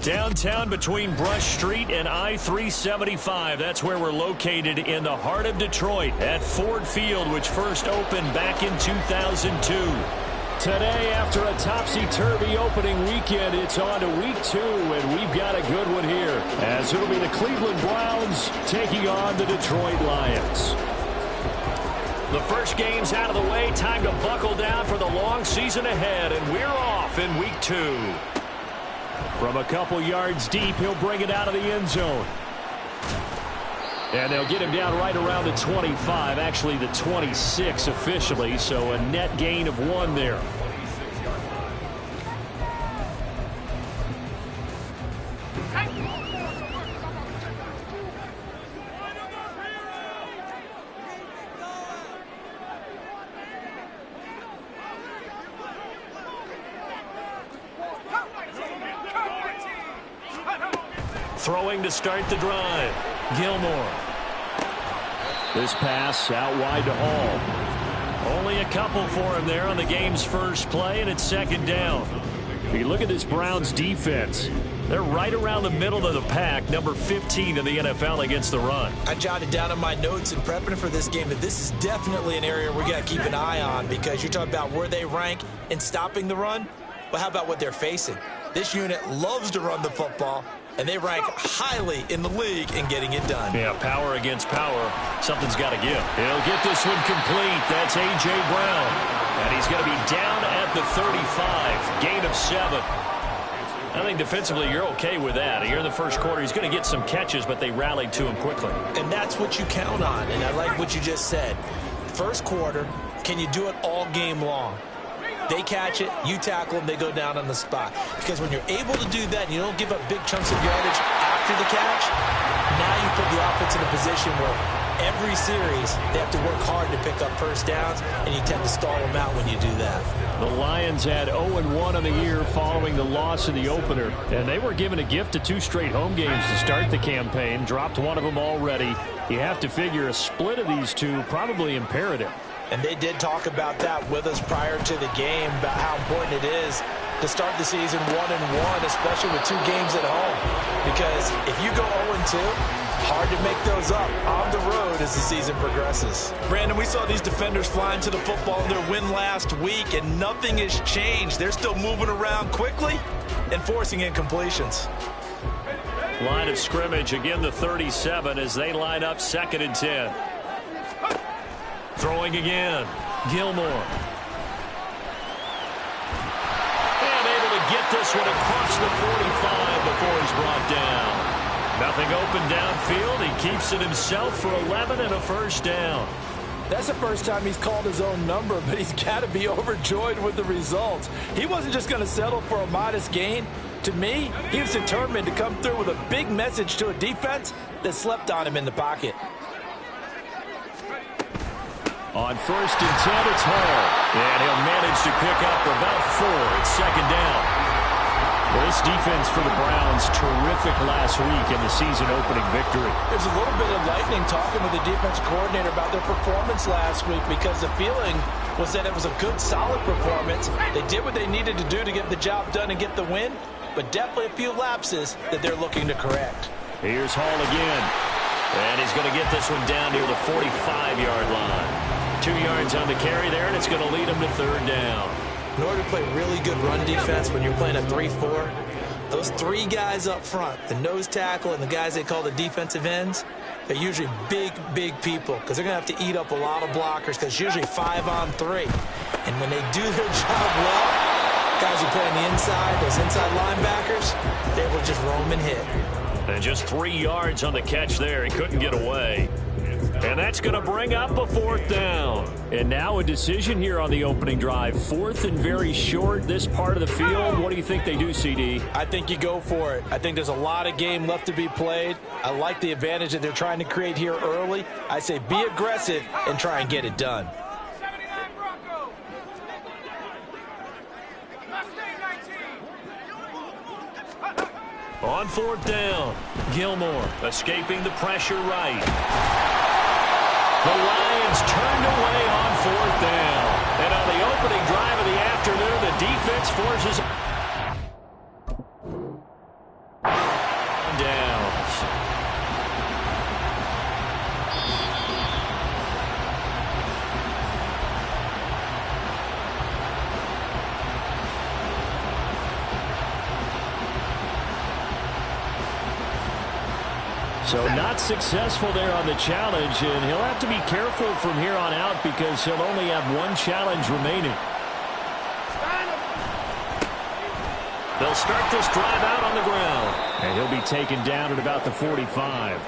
Downtown between Brush Street and I-375. That's where we're located in the heart of Detroit at Ford Field, which first opened back in 2002. Today, after a topsy-turvy opening weekend, it's on to week 2, and we've got a good one here, as it'll be the Cleveland Browns taking on the Detroit Lions. The first game's out of the way. Time to buckle down for the long season ahead, and we're off in week 2. From a couple yards deep, he'll bring it out of the end zone. And they'll get him down right around the 25, actually the 26 officially, so a net gain of 1 there. Throwing to start the drive. Gilmore. This pass out wide to Hall. Only a couple for him there on the game's first play, and it's second down. If you look at this Browns defense, they're right around the middle of the pack, number 15 in the NFL against the run. I jotted down in my notes in prepping for this game that this is definitely an area we got to keep an eye on, because you're talking about where they rank in stopping the run. Well, how about what they're facing? This unit loves to run the football, and they rank highly in the league in getting it done. Yeah, power against power. Something's got to give. He'll get this one complete. That's A.J. Brown. And he's going to be down at the 35. Gain of 7. I think defensively you're okay with that. Here in the first quarter, he's going to get some catches, but they rallied to him quickly. And that's what you count on, and I like what you just said. First quarter, can you do it all game long? They catch it, you tackle them, they go down on the spot. Because when you're able to do that and you don't give up big chunks of yardage after the catch, now you put the offense in a position where every series they have to work hard to pick up first downs, and you tend to stall them out when you do that. The Lions had 0-1 on the year following the loss in the opener, and they were given a gift of 2 straight home games to start the campaign, dropped one of them already. You have to figure a split of these two probably imperative. And they did talk about that with us prior to the game, about how important it is to start the season 1-1, especially with 2 games at home. Because if you go 0-2, hard to make those up on the road as the season progresses. Brandon, we saw these defenders flying to the football in their win last week, and nothing has changed. They're still moving around quickly and forcing incompletions. Line of scrimmage, again the 37 as they line up 2nd and 10. Throwing again. Gilmore. And able to get this one across the 45 before he's brought down. Nothing open downfield. He keeps it himself for 11 and a first down. That's the first time he's called his own number, but he's got to be overjoyed with the results. He wasn't just going to settle for a modest gain. To me, he was determined to come through with a big message to a defense that slept on him in the pocket. On 1st and 10, it's Hall. And he'll manage to pick up about 4. It's second down. Well, this defense for the Browns, terrific last week in the season-opening victory. There's a little bit of lightning talking with the defense coordinator about their performance last week, because the feeling was that it was a good, solid performance. They did what they needed to do to get the job done and get the win, but definitely a few lapses that they're looking to correct. Here's Hall again. And he's going to get this one down near the 45-yard line. 2 yards on the carry there, and it's going to lead him to 3rd down. In order to play really good run defense when you're playing a 3-4, those 3 guys up front, the nose tackle and the guys they call the defensive ends, they're usually big, big people, because they're going to have to eat up a lot of blockers, because it's usually 5-on-3. And when they do their job well, guys who play on the inside, those inside linebackers, they will just roam and hit. And just 3 yards on the catch there. He couldn't get away. And that's going to bring up a 4th down. And now a decision here on the opening drive. 4th and very short, this part of the field. What do you think they do, CD? I think you go for it. I think there's a lot of game left to be played. I like the advantage that they're trying to create here early. I say be aggressive and try and get it done. On 4th down, Gilmore escaping the pressure right. The Lions turned away on 4th down. And on the opening drive of the afternoon, the defense forces on downs. So not successful there on the challenge, and he'll have to be careful from here on out because he'll only have one challenge remaining. They'll start this drive out on the ground, and he'll be taken down at about the 45.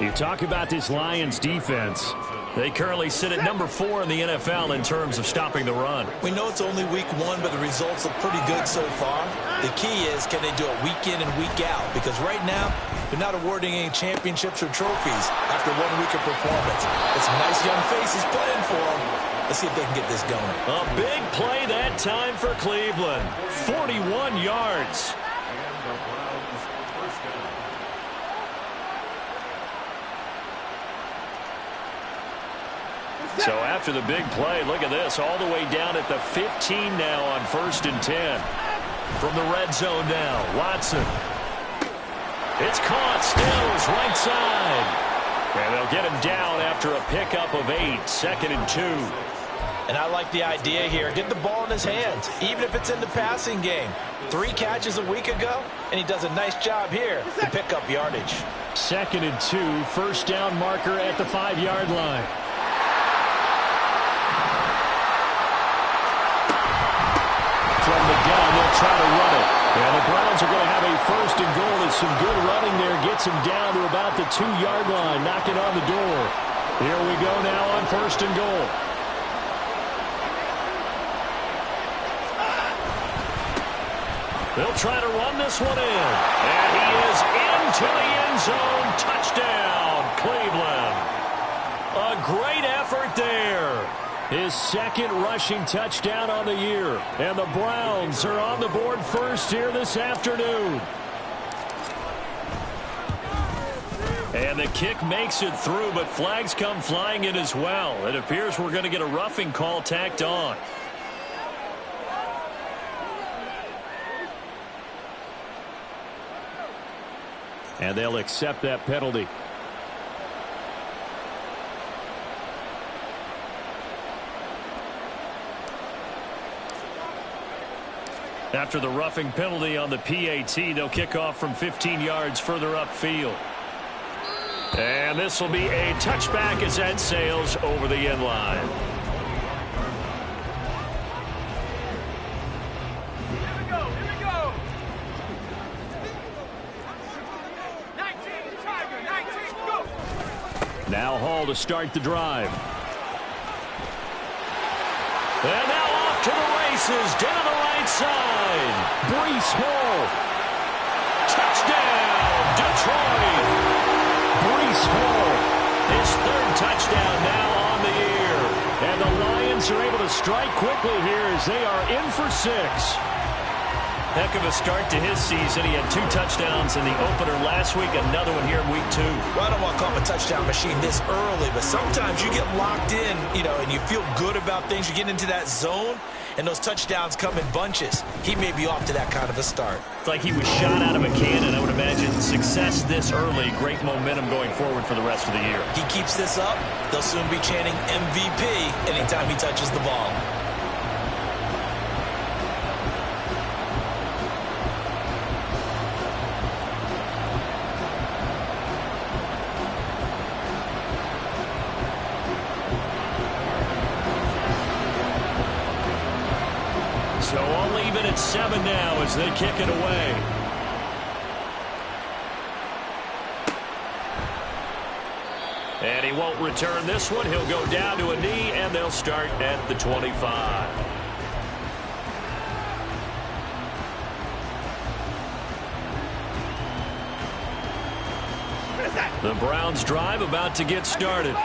You talk about this Lions defense. They currently sit at number 4 in the NFL in terms of stopping the run. We know it's only week 1, but the results look pretty good so far. The key is, can they do it week in and week out? Because right now, they're not awarding any championships or trophies after 1 week of performance. It's some nice young faces playing for them. Let's see if they can get this going. A big play that time for Cleveland. 41 yards. So after the big play, look at this, all the way down at the 15 now on 1st and 10. From the red zone now, Watson. It's caught, Stills, right side. And they'll get him down after a pickup of 8, 2nd and 2. And I like the idea here. Get the ball in his hands, even if it's in the passing game. 3 catches a week ago, and he does a nice job here to pick up yardage. 2nd and 2, first down marker at the 5-yard line. From the gun, they'll try to run it. And the Browns are going to have a 1st and goal. There's some good running there. Gets him down to about the 2-yard line, knocking on the door. Here we go now on 1st and goal. They'll try to run this one in. And he is into the end zone. Touchdown, Cleveland. A great effort there. His 2nd rushing touchdown on the year. And the Browns are on the board first here this afternoon. And the kick makes it through, but flags come flying in as well. It appears we're going to get a roughing call tacked on. And they'll accept that penalty. After the roughing penalty on the PAT, they'll kick off from 15 yards further upfield. And this will be a touchback as that sails over the end line. Here we go. 19, Tiger, 19, go! Now Hall to start the drive. And now off to the races, down the right side. Breece Hall. Touchdown, Detroit. Breece Hall, his 3rd touchdown now on the year. And the Lions are able to strike quickly here as they are in for 6. Heck of a start to his season. He had 2 touchdowns in the opener last week, another one here in week 2. Well, I don't want to call him a touchdown machine this early, but sometimes you get locked in, and you feel good about things. You get into that zone, and those touchdowns come in bunches. He may be off to that kind of a start. It's like he was shot out of a cannon. I would imagine success this early, great momentum going forward for the rest of the year. He keeps this up, they'll soon be chanting MVP anytime he touches the ball. So all even at 7 now as they kick it away. And he won't return this one. He'll go down to a knee, and they'll start at the 25. The Browns drive about to get started.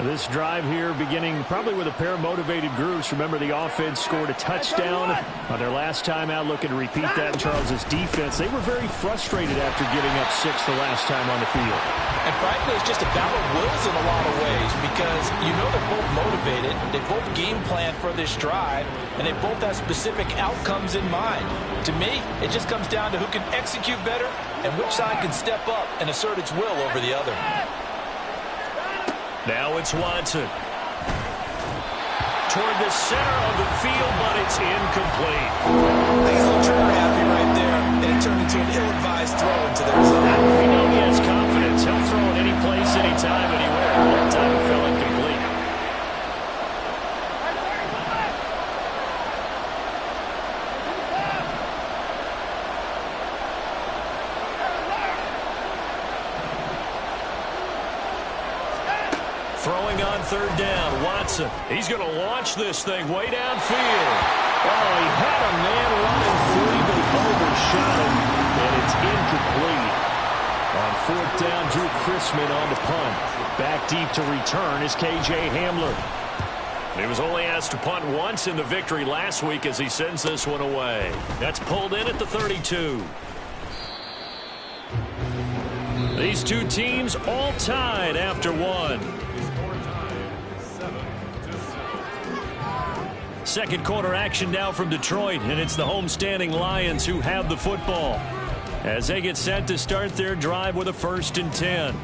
This drive here beginning probably with a pair of motivated groups. Remember, the offense scored a touchdown on their last time out. Looking to repeat that in Charles's defense. They were very frustrated after giving up 6 the last time on the field. And frankly, it's just a battle of wills in a lot of ways because you know they're both motivated. They both game plan for this drive, and they both have specific outcomes in mind. To me, it just comes down to who can execute better and which side can step up and assert its will over the other. Now it's Watson. Toward the center of the field, but it's incomplete. He's a little trigger happy right there, and it turned into an ill-advised throw into their zone. We know he has confidence. He'll throw it any place, anytime, anywhere. That time it fell incomplete. Throwing on third down, Watson. He's going to launch this thing way downfield. Oh, he had a man running free, but he overshot him, and it's incomplete. On fourth down, Drew Chrisman on the punt. Back deep to return is K.J. Hamler. He was only asked to punt once in the victory last week as he sends this one away. That's pulled in at the 32. These two teams all tied after one. Second quarter action now from Detroit, and it's the homestanding Lions who have the football as they get set to start their drive with a 1st and 10.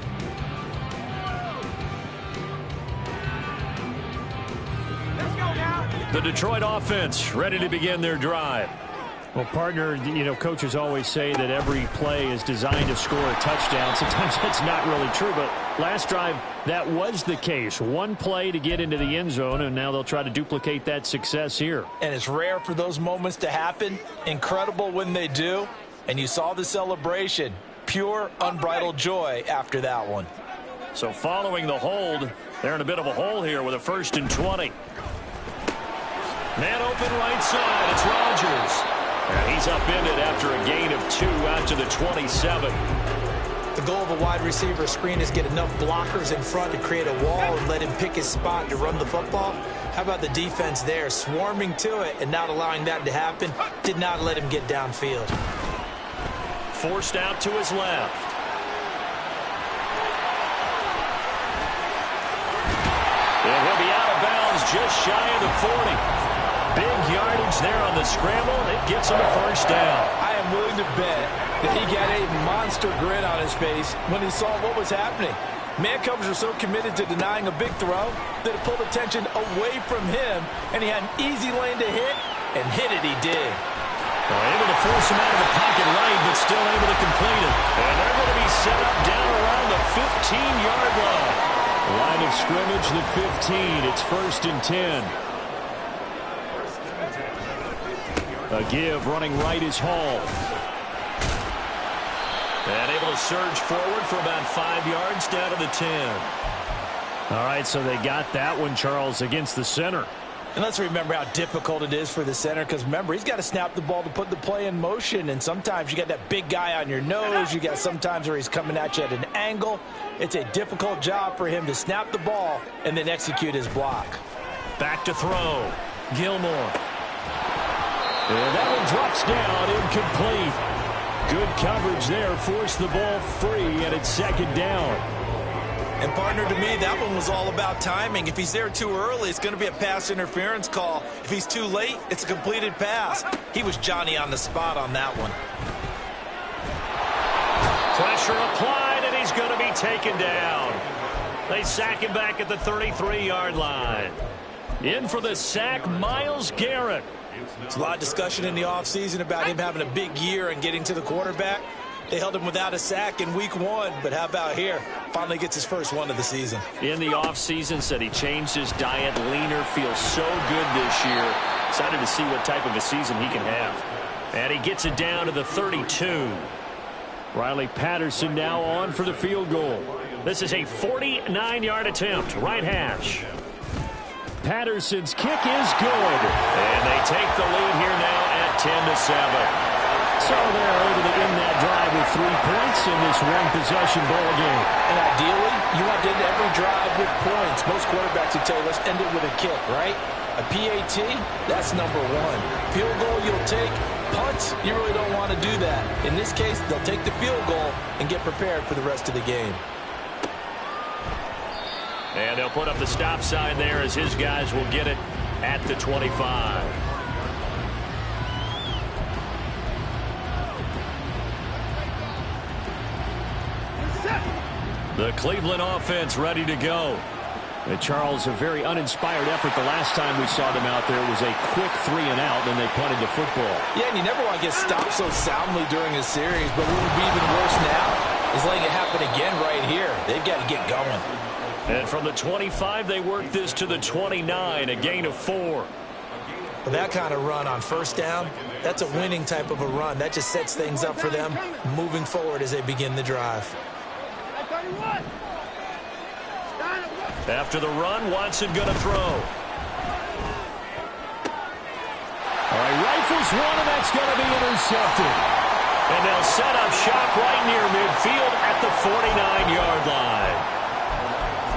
Let's go now. The Detroit offense ready to begin their drive. Well, partner, you know, coaches always say that every play is designed to score a touchdown. Sometimes that's not really true, but last drive, that was the case. One play to get into the end zone, and now they'll try to duplicate that success here. And it's rare for those moments to happen. Incredible when they do. And you saw the celebration. Pure, unbridled joy after that one. So following the hold, they're in a bit of a hole here with a 1st and 20. Man open right side, it's Rodgers. And he's upended after a gain of 2 out to the 27. The goal of a wide receiver screen is get enough blockers in front to create a wall and let him pick his spot to run the football. How about the defense there, swarming to it and not allowing that to happen? Did not let him get downfield. Forced out to his left. And he'll be out of bounds just shy of the 40. Big yardage there on the scramble. It gets him a 1st down. I am willing to bet that he got a monster grin on his face when he saw what was happening. Man coverage are so committed to denying a big throw that it pulled attention away from him, and he had an easy lane to hit, and hit it he did. Well, able to force him out of the pocket right, but still able to complete it. And they're going to be set up down around the 15-yard line. Line of scrimmage, the 15. It's 1st and 10. A give, running right is Hall. And able to surge forward for about 5 yards down to the 10. All right, so they got that one, Charles, against the center. And let's remember how difficult it is for the center, because remember, he's got to snap the ball to put the play in motion, and sometimes you got that big guy on your nose. You got sometimes where he's coming at you at an angle. It's a difficult job for him to snap the ball and then execute his block. Back to throw. Gilmore. And that one drops down, incomplete. Good coverage there, forced the ball free, and it's 2nd down. And partner, to me, that one was all about timing. If he's there too early, it's going to be a pass interference call. If he's too late, it's a completed pass. He was Johnny on the spot on that one. Pressure applied, and he's going to be taken down. They sack him back at the 33-yard line. In for the sack, Myles Garrett. There's a lot of discussion in the offseason about him having a big year and getting to the quarterback. They held him without a sack in week 1, but how about here? Finally gets his first one of the season. In the offseason, said he changed his diet, leaner, feels so good this year. Excited to see what type of a season he can have. And he gets it down to the 32. Riley Patterson now on for the field goal. This is a 49-yard attempt, right hash. Patterson's kick is good. And they take the lead here now at 10-7. So they're able to end that drive with 3 points in this one-possession ball game. And ideally, you want to end every drive with points. Most quarterbacks would tell you, let's end it with a kick, right? A PAT, that's number one. Field goal you'll take. Punts, you really don't want to do that. In this case, they'll take the field goal and get prepared for the rest of the game. And they'll put up the stop sign there as his guys will get it at the 25. The Cleveland offense ready to go. And Charles, a very uninspired effort the last time we saw them out there was a quick 3 and out, and they punted the football. Yeah, and you never want to get stopped so soundly during a series, but what would be even worse now is letting it happen again right here. They've got to get going. And from the 25, they work this to the 29, a gain of 4. With that kind of run on first down, that's a winning type of a run. That just sets things up for them moving forward as they begin the drive. After the run, Watson going to throw. All right, rifles one, and that's going to be intercepted. And they'll set up shop right near midfield at the 49-yard line.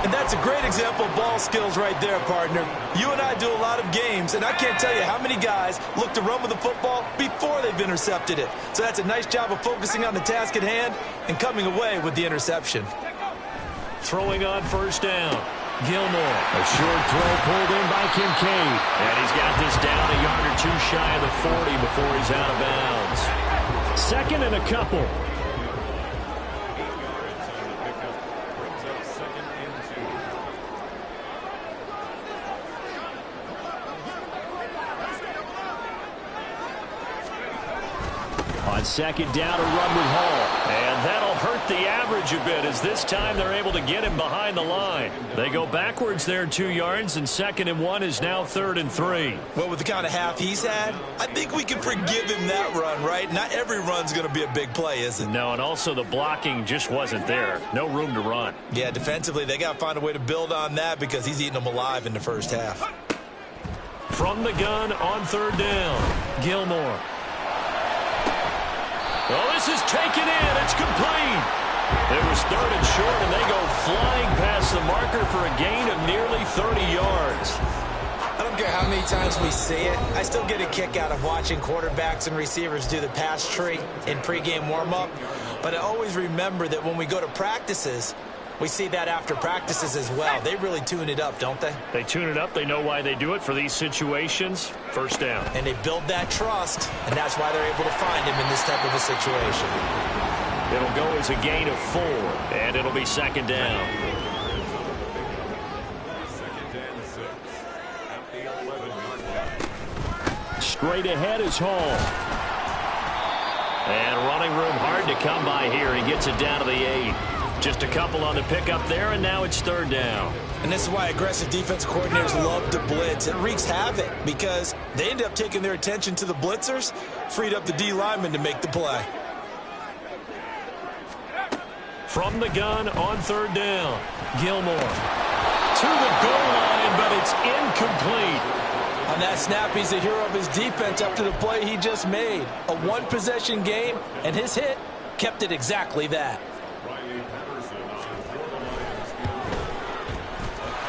And that's a great example of ball skills right there, partner. You and I do a lot of games, and I can't tell you how many guys look to run with the football before they've intercepted it. So that's a nice job of focusing on the task at hand and coming away with the interception. Throwing on first down. Gilmore. A short throw pulled in by Kincaid. And he's got this down a yard or 2 shy of the 40 before he's out of bounds. Second and a couple. On second down, a run with Hall. And that'll hurt the average a bit as this time they're able to get him behind the line. They go backwards there 2 yards, and 2nd and 1 is now 3rd and 3. Well, with the kind of half he's had, I think we can forgive him that run, right? Not every run's going to be a big play, is it? No, and also the blocking just wasn't there. No room to run. Yeah, defensively, they got to find a way to build on that because he's eating them alive in the first half. From the gun on 3rd down, Gilmore. Oh, this is taken in. It's complete. It was 3rd and short, and they go flying past the marker for a gain of nearly 30 yards. I don't care how many times we see it. I still get a kick out of watching quarterbacks and receivers do the pass tree in pregame warm-up. But I always remember that when we go to practices, we see that after practices as well. They really tune it up, don't they? They tune it up. They know why they do it for these situations. First down. And they build that trust, and that's why they're able to find him in this type of a situation. It'll go as a gain of 4, and it'll be 2nd down. Straight ahead is Hall. And running room hard to come by here. He gets it down to the 8. Just a couple on the pickup there, and now it's 3rd down. And this is why aggressive defense coordinators love to blitz. It wreaks havoc because they end up taking their attention to the blitzers, freed up the D lineman to make the play. From the gun on 3rd down, Gilmore. To the goal line, but it's incomplete. On that snap, he's a hero of his defense after the play he just made. A one-possession game, and his hit kept it exactly that.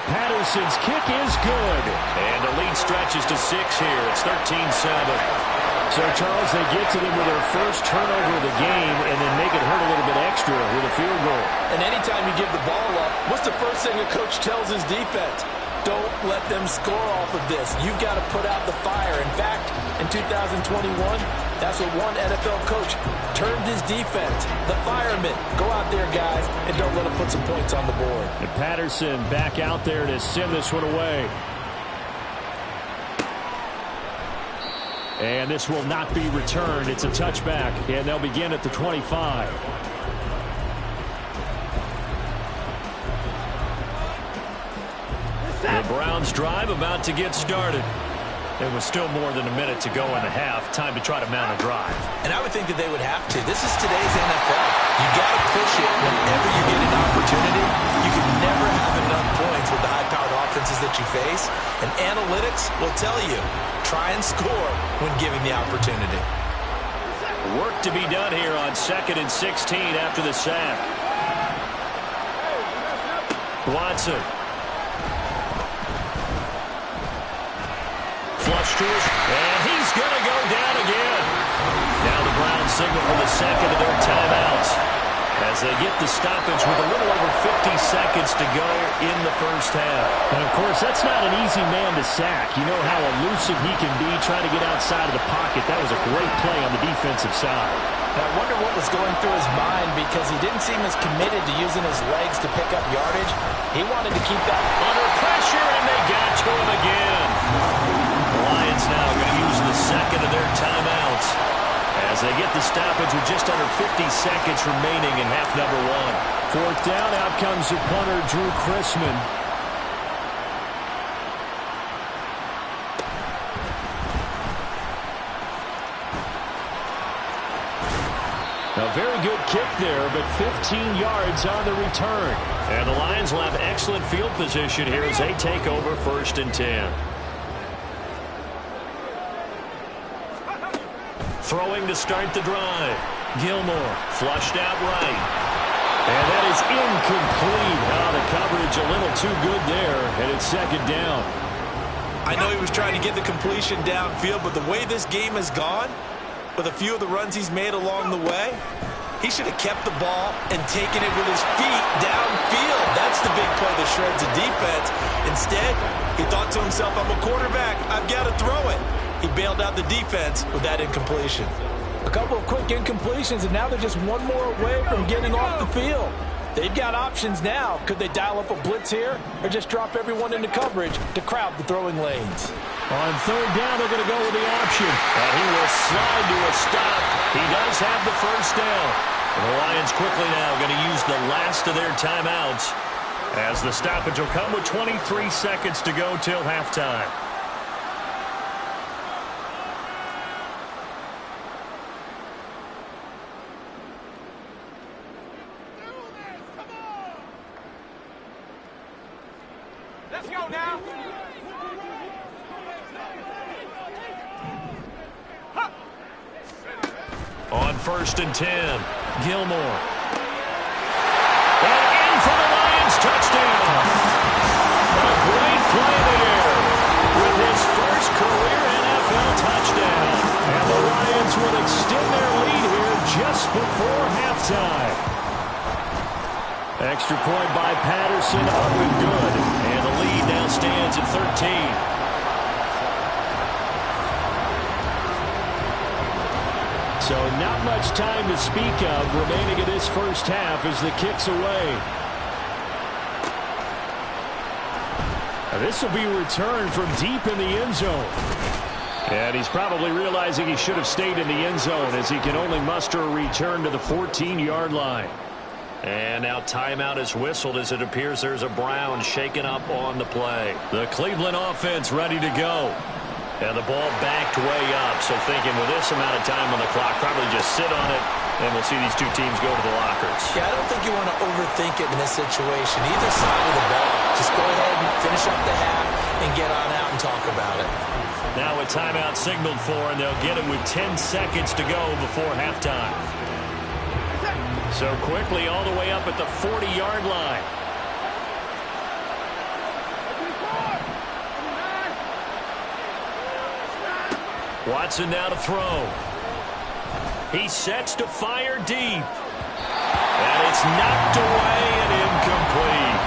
Patterson's kick is good. And the lead stretches to 6 here. It's 13-7. So, Charles, they get to them with their first turnover of the game and then make it hurt a little bit extra with a field goal. And anytime you give the ball up, what's the first thing a coach tells his defense? Don't let them score off of this. You've got to put out the fire. In fact, in 2021, that's what one NFL coach termed his defense. The firemen. Go out there, guys, and don't let them put some points on the board. And Patterson back out there to send this one away. And this will not be returned. It's a touchback, and they'll begin at the 25. The Browns drive about to get started. There was still more than a minute to go in the half. Time to try to mount a drive. And I would think that they would have to. This is today's NFL. You got to push it whenever you get an opportunity. You can never have enough points with the high-powered offenses that you face. And analytics will tell you, try and score when given the opportunity. Work to be done here on 2nd and 16 after the sack. Watson. Flush to us, and he's going to go down again. Now the Browns signal for the second of their timeouts as they get the stoppage with a little over 50 seconds to go in the first half. And, of course, that's not an easy man to sack. You know how elusive he can be trying to get outside of the pocket. That was a great play on the defensive side. And I wonder what was going through his mind because he didn't seem as committed to using his legs to pick up yardage. He wanted to keep that under pressure, and they got to him again. The Lions now going to use the second of their timeouts as they get the stoppage with just under 50 seconds remaining in half number one. 4th down, out comes the punter, Drew Chrisman. A very good kick there, but 15 yards on the return. And the Lions will have excellent field position here as they take over 1st and 10. Throwing to start the drive. Gilmore flushed out right. And that is incomplete. The coverage a little too good there, and it's 2nd down. I know he was trying to get the completion downfield, but the way this game has gone, with a few of the runs he's made along the way, he should have kept the ball and taken it with his feet downfield. That's the big play that shreds the defense. Instead, he thought to himself, I'm a quarterback, I've got to throw it. He bailed out the defense with that incompletion. A couple of quick incompletions, and now they're just one more away from getting off the field. They've got options now. Could they dial up a blitz here or just drop everyone into coverage to crowd the throwing lanes? On 3rd down, they're going to go with the option. And he will slide to a stop. He does have the 1st down. And the Lions quickly now going to use the last of their timeouts as the stoppage will come with 23 seconds to go till halftime. Let's go now. On 1st and 10, Gilmore. And in for the Lions, touchdown. A great play in the air with his first career NFL touchdown. And the Lions will extend their lead here just before halftime. Extra point by Patterson, up and good. And the lead now stands at 13. So not much time to speak of remaining in this first half as the kick's away. Now this will be returned from deep in the end zone. And he's probably realizing he should have stayed in the end zone as he can only muster a return to the 14-yard line. And now timeout is whistled as it appears there's a Brown shaken up on the play. The Cleveland offense ready to go. And the ball backed way up. So thinking with this amount of time on the clock, probably just sit on it, and we'll see these two teams go to the lockers. Yeah, I don't think you want to overthink it in this situation. Either side of the ball. Just go ahead and finish up the half and get on out and talk about it. Now a timeout signaled for, and they'll get it with 10 seconds to go before halftime. So quickly all the way up at the 40-yard line. Watson now to throw. He sets to fire deep. And it's knocked away and incomplete.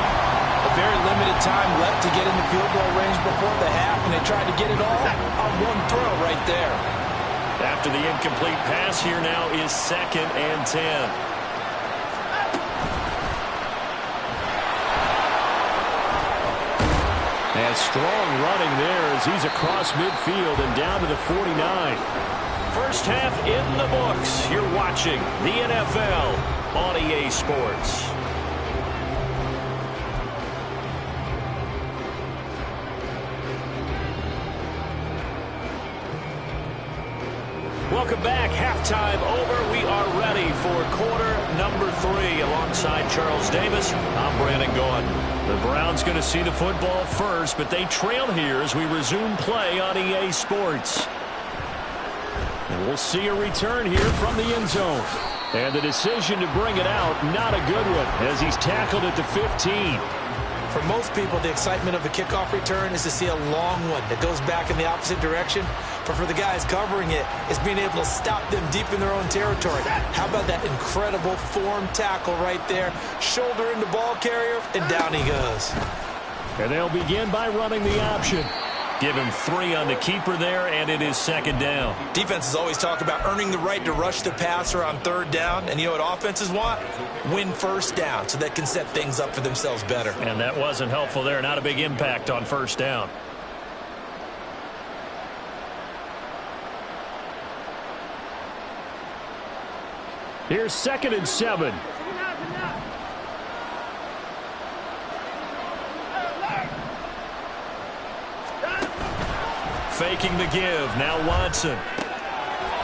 A very limited time left to get in the field goal range before the half, and they tried to get it all on one throw right there. After the incomplete pass, here now is 2nd and 10. And strong running there as he's across midfield and down to the 49. First half in the books. You're watching the NFL on EA Sports. Welcome back. Halftime over. We are ready for quarter number 3. Alongside Charles Davis, I'm Brandon Gordon. The Browns going to see the football first, but they trail here as we resume play on EA Sports. We'll see a return here from the end zone. And the decision to bring it out, not a good one, as he's tackled at the 15. For most people, the excitement of the kickoff return is to see a long one that goes back in the opposite direction. But for the guys covering it, it's being able to stop them deep in their own territory. How about that incredible form tackle right there? Shoulder in the ball carrier, and down he goes. And they'll begin by running the option. Give him 3 on the keeper there, and it is second down. Defenses always talk about earning the right to rush the passer on third down. And you know what offenses want? Win first down so they can set things up for themselves better. And that wasn't helpful there. Not a big impact on first down. Here's 2nd and 7. Faking the give. Now Watson.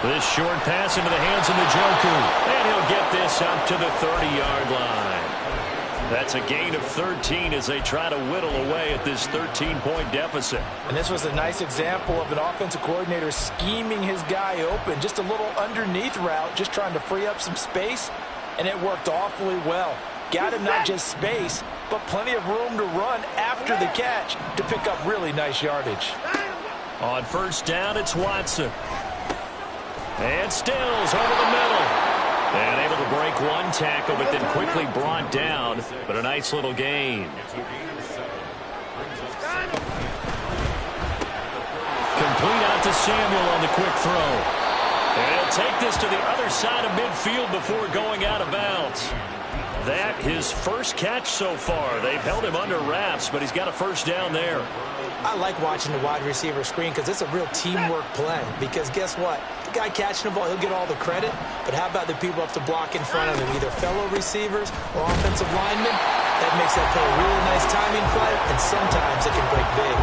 This short pass into the hands of Njoku. And he'll get this up to the 30-yard line. That's a gain of 13 as they try to whittle away at this 13-point deficit. And this was a nice example of an offensive coordinator scheming his guy open. Just a little underneath route, just trying to free up some space. And it worked awfully well. Got him not just space, but plenty of room to run after the catch to pick up really nice yardage. On first down, it's Watson. And Stills over the middle. And able to break one tackle, but then quickly brought down. But a nice little gain. Complete out to Samuel on the quick throw. And he'll take this to the other side of midfield before going out of bounds. That his first catch so far. They've held him under wraps, but he's got a first down there. I like watching the wide receiver screen because it's a real teamwork play. Because guess what? The guy catching the ball, he'll get all the credit. But how about the people up to block in front of him, either fellow receivers or offensive linemen? That makes that play a really nice timing play, and sometimes it can break big.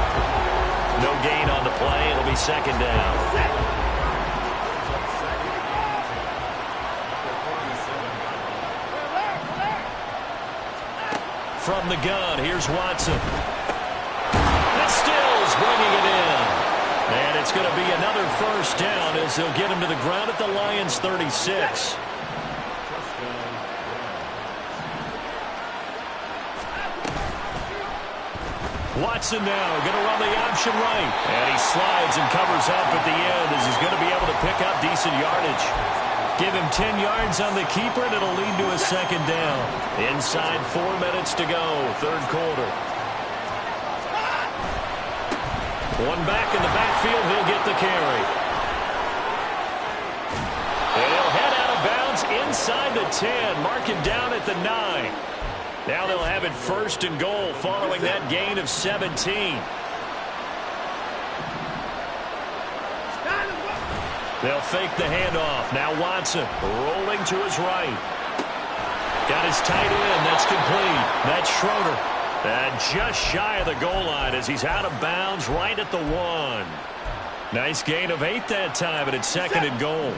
No gain on the play. It'll be second down. From the gun, here's Watson. That's Stills bringing it in. And it's going to be another first down as they'll get him to the ground at the Lions' 36. Watson now going to run the option right. And he slides and covers up at the end as he's going to be able to pick up decent yardage. Give him 10 yards on the keeper, and it'll lead to a second down. Inside 4 minutes to go, third quarter. One back in the backfield, he'll get the carry. And he'll head out of bounds inside the 10, mark him down at the 9. Now they'll have it first and goal following that gain of 17. They'll fake the handoff. Now Watson rolling to his right. Got his tight end. That's complete. That's Schroeder. And just shy of the goal line as he's out of bounds right at the 1. Nice gain of 8 that time, and it's second and goal.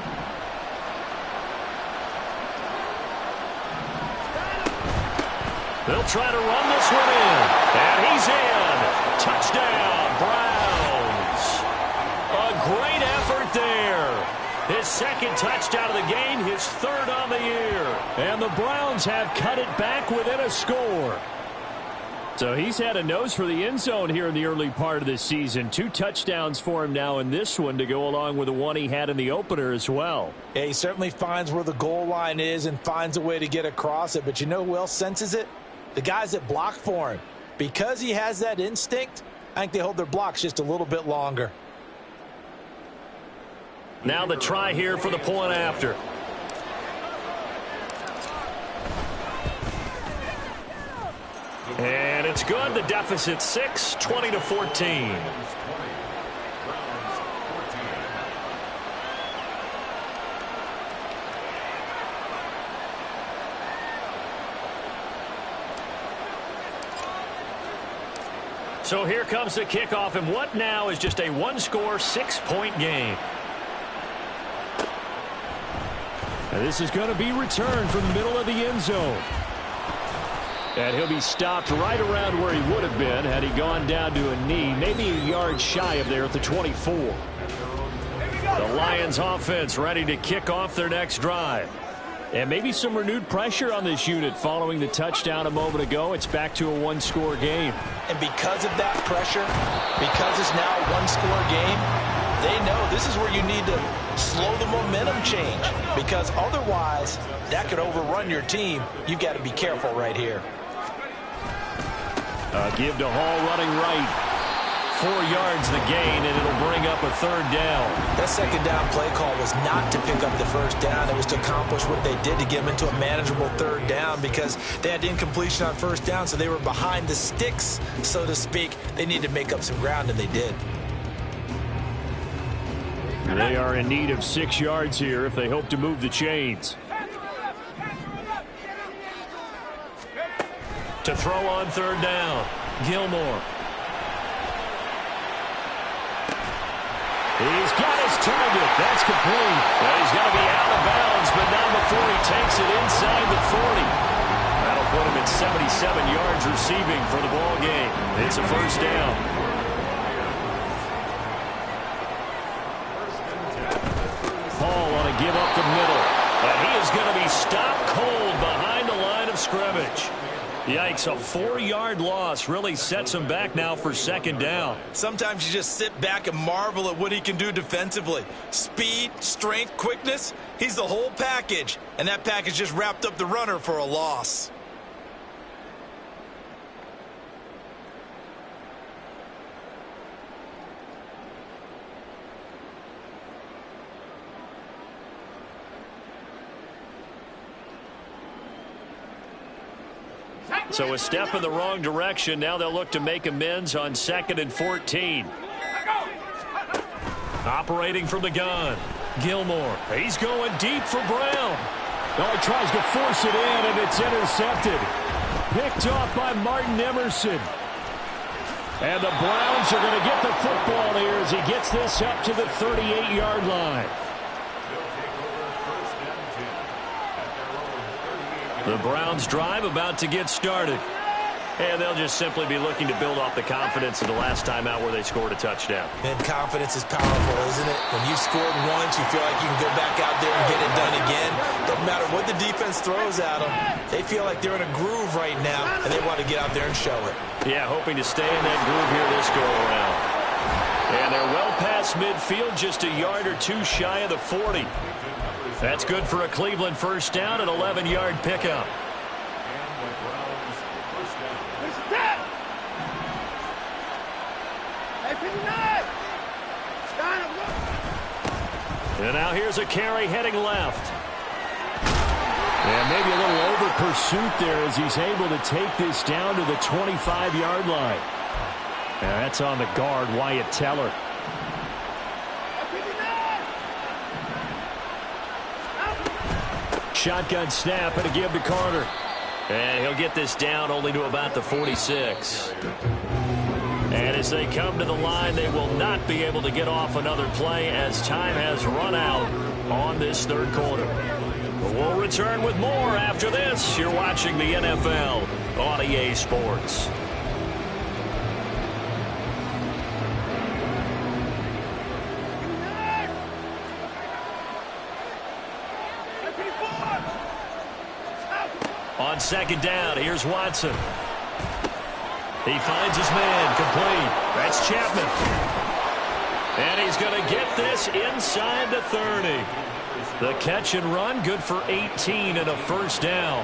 They'll try to run this one in. And he's in. Touchdown, Browns. A great effort there. His second touchdown of the game, his third on the year. And the Browns have cut it back within a score. So he's had a nose for the end zone here in the early part of this season. 2 touchdowns for him now in this one to go along with the one he had in the opener as well. Yeah, he certainly finds where the goal line is and finds a way to get across it. But you know who else senses it? The guys that block for him. Because he has that instinct, I think they hold their blocks just a little bit longer. Now the try here for the point after. And it's good. The deficit 6, 20-14. So here comes the kickoff, and what now is just a one-score, 6-point game. And this is going to be returned from the middle of the end zone. And he'll be stopped right around where he would have been had he gone down to a knee, maybe a yard shy of there at the 24. The Lions offense ready to kick off their next drive. And maybe some renewed pressure on this unit following the touchdown a moment ago. It's back to a one-score game. And because of that pressure, because it's now a one-score game, they know this is where you need to slow the momentum change, because otherwise that could overrun your team. You've got to be careful right here. Give to Hall running right. 4 yards the gain, and it'll bring up a third down. That second down play call was not to pick up the first down. It was to accomplish what they did to get them into a manageable third down, because they had incompletion on first down, so they were behind the sticks, so to speak. They needed to make up some ground, and they did. They are in need of 6 yards here if they hope to move the chains. To throw on third down, Gilmore. He's got his target. That's complete. Well, he's going to be out of bounds, but not before he takes it inside the 40. That'll put him at 77 yards receiving for the ball game. It's a first down. Hall on a give up the middle. And he is going to be stopped cold behind the line of scrimmage. Yikes, a 4-yard loss really sets him back now for second down. Sometimes you just sit back and marvel at what he can do defensively. Speed, strength, quickness, he's the whole package. And that package just wrapped up the runner for a loss. So a step in the wrong direction. Now they'll look to make amends on 2nd and 14. Operating from the gun. Gilmore. He's going deep for Brown. Oh, he tries to force it in, and it's intercepted. Picked off by Martin Emerson. And the Browns are going to get the football here as he gets this up to the 38-yard line. The Browns drive about to get started. And they'll just simply be looking to build off the confidence of the last time out where they scored a touchdown. And confidence is powerful, isn't it? When you've scored once, you feel like you can go back out there and get it done again. Doesn't matter what the defense throws at them. They feel like they're in a groove right now, and they want to get out there and show it. Yeah, hoping to stay in that groove here this go-around. And they're well past midfield, just a yard or two shy of the 40. That's good for a Cleveland first down, an 11-yard pickup. And now here's a carry heading left. And maybe a little over pursuit there as he's able to take this down to the 25-yard line. And that's on the guard, Wyatt Teller. Shotgun snap and a give to Carter. And he'll get this down only to about the 46. And as they come to the line, they will not be able to get off another play as time has run out on this third quarter. We'll return with more after this. You're watching the NFL on EA Sports. On second down, here's Watson. He finds his man, complete. That's Chapman. And he's going to get this inside the 30. The catch and run, good for 18 and a first down.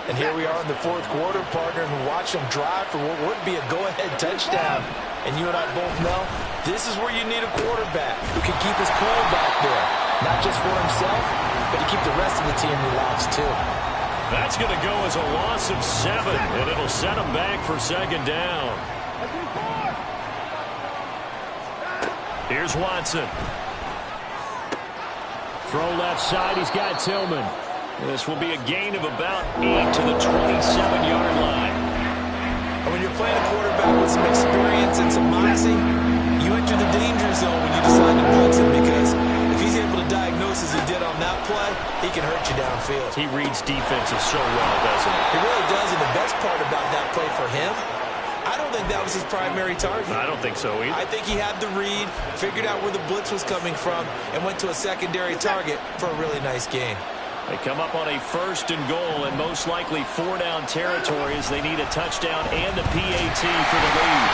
And here we are in the fourth quarter, partner, and watch them drive for what would be a go-ahead touchdown. And you and I both know this is where you need a quarterback who can keep his cool back there. Not just for himself, but to keep the rest of the team relaxed, too. That's going to go as a loss of 7, and it'll set them back for second down. Here's Watson. Throw left side, he's got Tillman. This will be a gain of about 8 to the 27-yard line. And when you're playing a quarterback with some experience and some moxie, you enter the danger zone when you decide to blitz him, because if he's able to diagnose as he did on that play, he can hurt you downfield. He reads defenses so well, doesn't he? He really does, and the best part about that play for him, I I don't think that was his primary target. I don't think so either. I think he had the read, figured out where the blitz was coming from, and went to a secondary target for a really nice gain. They come up on a 1st and goal, and most likely 4-down territory as they need a touchdown and a PAT for the lead.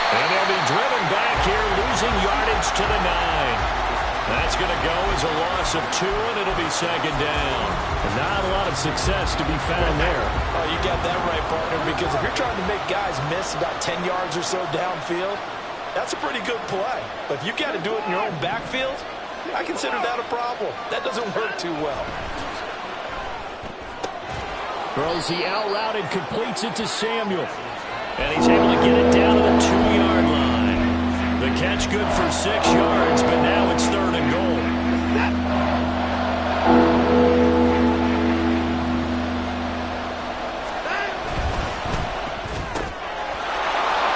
And they'll be driven back here, losing yardage to the 9. That's going to go as a loss of 2, and it'll be 2nd down. And not a lot of success to be found there. Oh, you got that right, partner, because if you're trying to make guys miss about 10 yards or so downfield, that's a pretty good play. But if you got to do it in your own backfield, I consider that a problem. That doesn't work too well. Throws the out route and completes it to Samuel. And he's able to get it down to the 2-yard line. The catch good for 6 yards, but now it's 3rd and goal.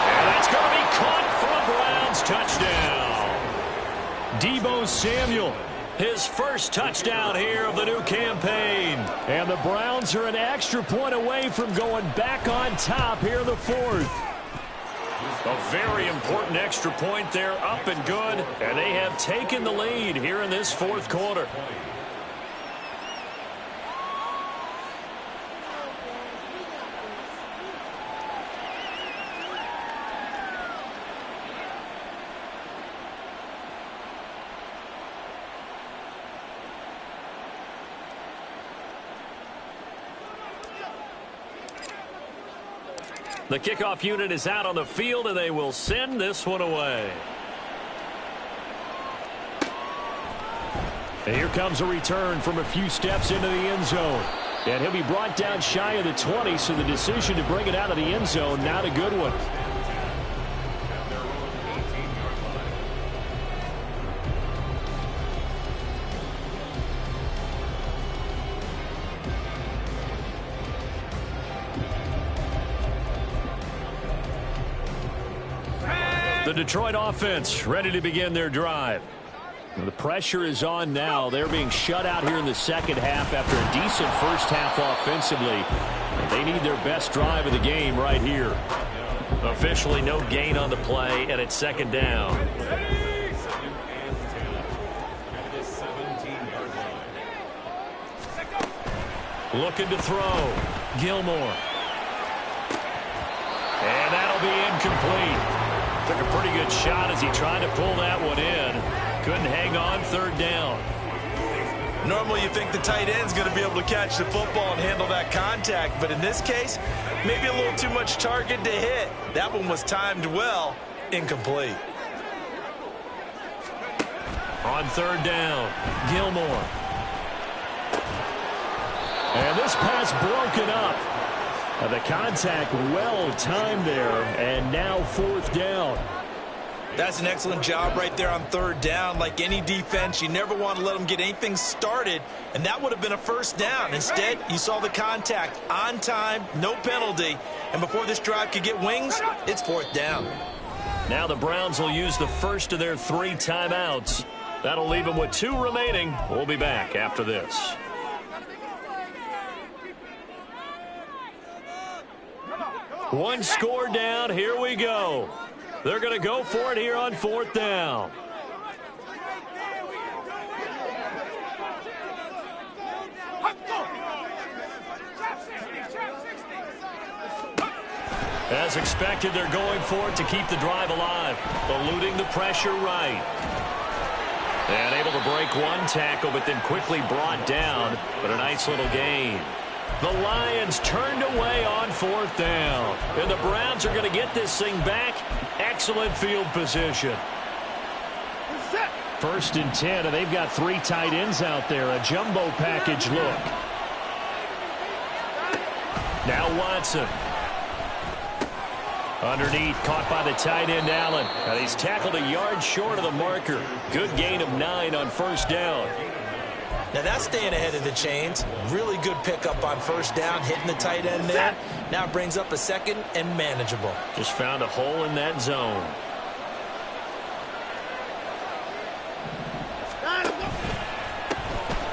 And that's going to be caught for a Browns touchdown. Deebo Samuel, his first touchdown here of the new campaign. And the Browns are an extra point away from going back on top here in the 4th. A very important extra point there, up and good. And they have taken the lead here in this 4th quarter. The kickoff unit is out on the field, and they will send this one away. And here comes a return from a few steps into the end zone. And he'll be brought down shy of the 20, so the decision to bring it out of the end zone, not a good one. The Detroit offense ready to begin their drive. The pressure is on now. They're being shut out here in the second half after a decent first half offensively. They need their best drive of the game right here. Officially no gain on the play, and it's 2nd down. Looking to throw. Gilmore. And that'll be incomplete. Took a pretty good shot as he tried to pull that one in. Couldn't hang on, 3rd down. Normally you think the tight end's going to be able to catch the football and handle that contact, but in this case, maybe a little too much target to hit. That one was timed well, incomplete. On 3rd down, Gilmore. And this pass broken up. The contact well timed there, and now 4th down. That's an excellent job right there on 3rd down. Like any defense, you never want to let them get anything started, and that would have been a 1st down. Instead, you saw the contact on time, no penalty, and before this drive could get wings, it's 4th down. Now the Browns will use the first of their 3 timeouts. That'll leave them with 2 remaining. We'll be back after this. One score down. Here we go. They're going to go for it here on 4th down. As expected, they're going for it to keep the drive alive, eluding the pressure right. And able to break one tackle, but then quickly brought down. But a nice little gain. The Lions turned away on 4th down. And the Browns are going to get this thing back. Excellent field position. 1st and 10, and they've got 3 tight ends out there. A jumbo package look. Now Watson. Underneath, caught by the tight end, Allen. And he's tackled a yard short of the marker. Good gain of 9 on 1st down. Now that's staying ahead of the chains. Really good pickup on 1st down, hitting the tight end there. Now it brings up a 2nd and manageable. Just found a hole in that zone.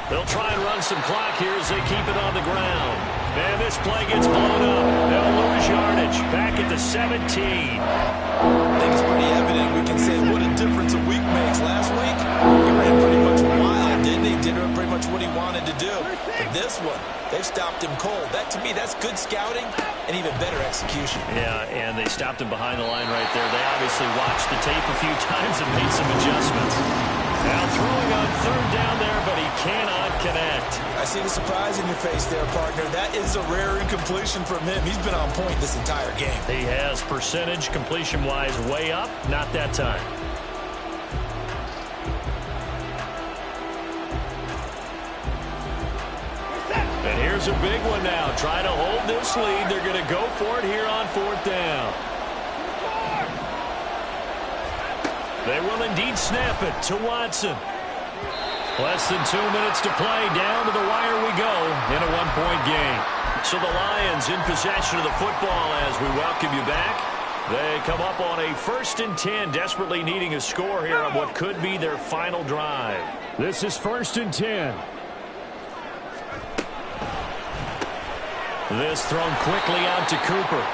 They'll try and run some clock here as they keep it on the ground. And this play gets blown up. They'll lose yardage. Back at the 17. I think it's pretty evident. We can say what a difference a week makes. Last week, he ran pretty much wild, didn't he? Did pretty much what he wanted to do. But this one, they've stopped him cold. That, to me, that's good scouting and even better execution. Yeah, and they stopped him behind the line right there. They obviously watched the tape a few times and made some adjustments. Now throwing on third down there, but he cannot connect. I see the surprise in your face there, partner. That is a rare incompletion from him. He's been on point this entire game. He has percentage completion-wise way up. Not that time. And here's a big one now. Trying to hold this lead. They're going to go for it here on fourth down. They will indeed snap it to Watson. Less than 2 minutes to play. Down to the wire we go in a one-point game. So the Lions in possession of the football as we welcome you back. They come up on a 1st and 10, desperately needing a score here on what could be their final drive. This is 1st and 10. This thrown quickly out to Cooper.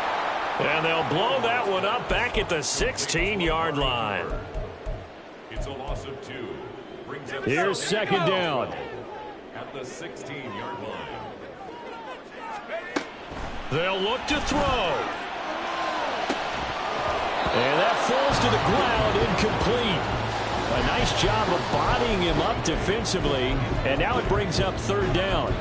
And they'll blow that one up back at the 16-yard line. It's a loss of 2. Here's 2nd down. At the 16-yard line. They'll look to throw. And that falls to the ground, incomplete. A nice job of bodying him up defensively. And now it brings up 3rd down.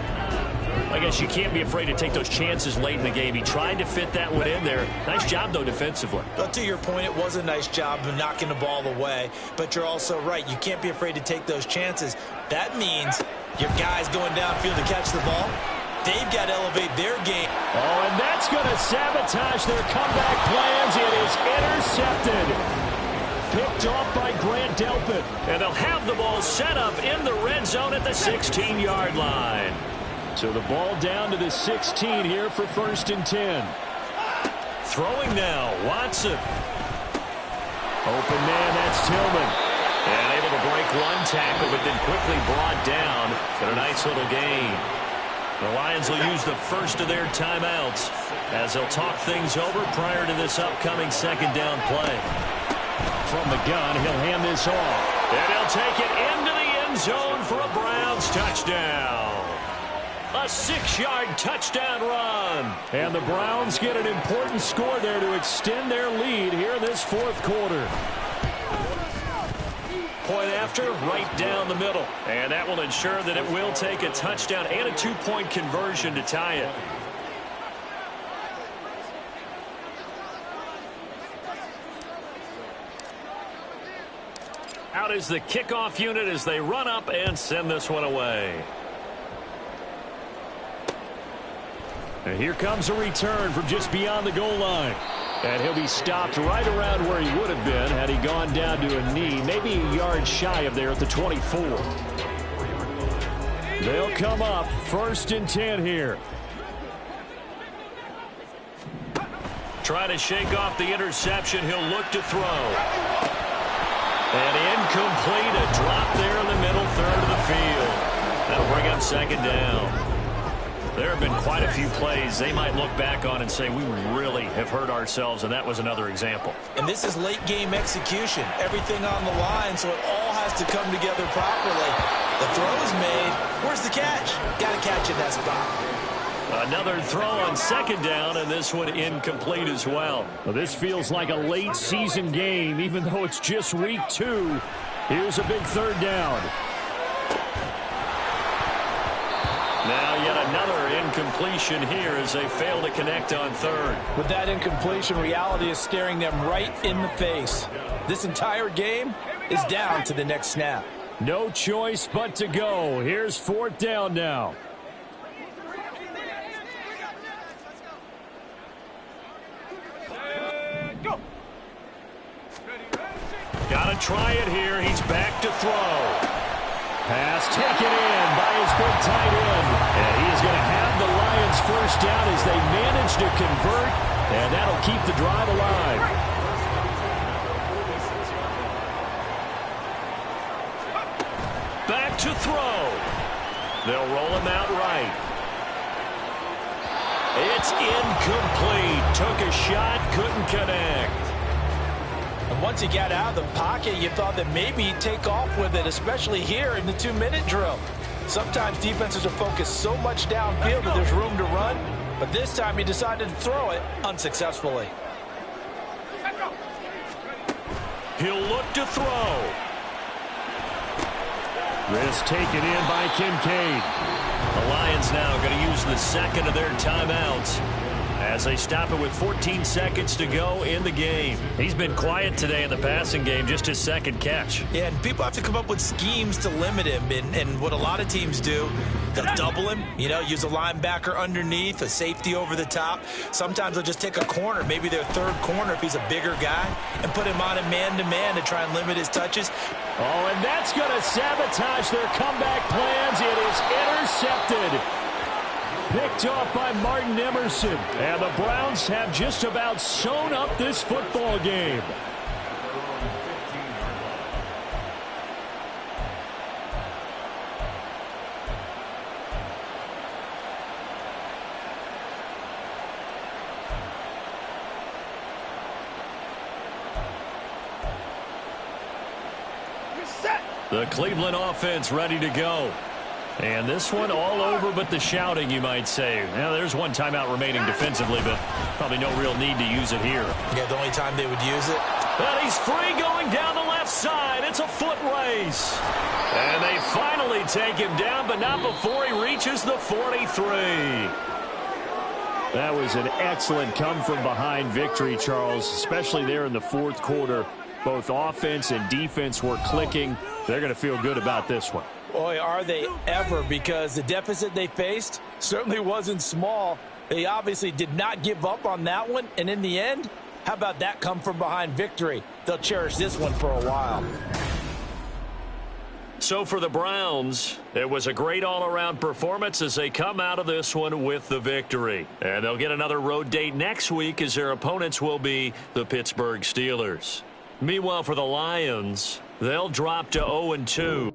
I guess you can't be afraid to take those chances late in the game. He tried to fit that one in there. Nice job, though, defensively. But to your point, it was a nice job of knocking the ball away. But you're also right. You can't be afraid to take those chances. That means your guys going downfield to catch the ball, they've got to elevate their game. Oh, and that's going to sabotage their comeback plans. It is intercepted. Picked off by Grant Delpit. And they'll have the ball set up in the red zone at the 16-yard line. So the ball down to the 16 here for 1st and 10. Throwing now, Watson. Open man, that's Tillman. And able to break one tackle, but then quickly brought down. But a nice little gain. The Lions will use the first of their timeouts as they'll talk things over prior to this upcoming 2nd down play. From the gun, he'll hand this off. And he'll take it into the end zone for a Browns touchdown. A 6-yard touchdown run. And the Browns get an important score there to extend their lead here in this 4th quarter. Point after, right down the middle. And that will ensure that it will take a touchdown and a 2-point conversion to tie it. Out is the kickoff unit as they run up and send this one away. And here comes a return from just beyond the goal line. And he'll be stopped right around where he would have been had he gone down to a knee, maybe a yard shy of there at the 24. They'll come up 1st and 10 here. Try to shake off the interception. He'll look to throw. And incomplete. A drop there in the middle third of the field. That'll bring up 2nd down. There have been quite a few plays they might look back on and say, we really have hurt ourselves, and that was another example. And this is late-game execution. Everything on the line, so it all has to come together properly. The throw is made. Where's the catch? Got to catch in that spot. Another throw on 2nd down, and this one incomplete as well. Well, this feels like a late-season game, even though it's just week 2. Here's a big 3rd down. Now yet another incompletion here as they fail to connect on 3rd. With that incompletion, reality is staring them right in the face. This entire game is down to the next snap. No choice but to go. Here's 4th down now. Got to try it here. He's back to throw. Pass taken in by his big tight end. And he is going to have the Lions 1st down as they manage to convert. And that'll keep the drive alive. Back to throw. They'll roll him out right. It's incomplete. Took a shot, couldn't connect. And once he got out of the pocket, you thought that maybe he'd take off with it, especially here in the 2-minute drill. Sometimes defenses are focused so much downfield that there's room to run, but this time he decided to throw it unsuccessfully. He'll look to throw. Risk taken in by Kincaid. The Lions now going to use the second of their timeouts as they stop it with 14 seconds to go in the game. He's been quiet today in the passing game, just his second catch. Yeah, and people have to come up with schemes to limit him. And what a lot of teams do, they'll double him, use a linebacker underneath, a safety over the top. Sometimes they'll just take a corner, maybe their third corner if he's a bigger guy, and put him on a man-to-man to try and limit his touches. Oh, and that's going to sabotage their comeback plans. It is intercepted. Picked off by Martin Emerson. And the Browns have just about sewn up this football game. The Cleveland offense ready to go. And this one all over but the shouting, you might say. Now, there's one timeout remaining defensively, but probably no real need to use it here. Yeah, the only time they would use it. And he's free going down the left side. It's a foot race. And they finally take him down, but not before he reaches the 43. That was an excellent come-from-behind victory, Charles, especially there in the fourth quarter. Both offense and defense were clicking. They're going to feel good about this one. Boy, are they ever, because the deficit they faced certainly wasn't small. They obviously did not give up on that one, and in the end, how about that come-from-behind victory? They'll cherish this one for a while. So for the Browns, it was a great all-around performance as they come out of this one with the victory. And they'll get another road date next week as their opponents will be the Pittsburgh Steelers. Meanwhile, for the Lions, they'll drop to 0-2.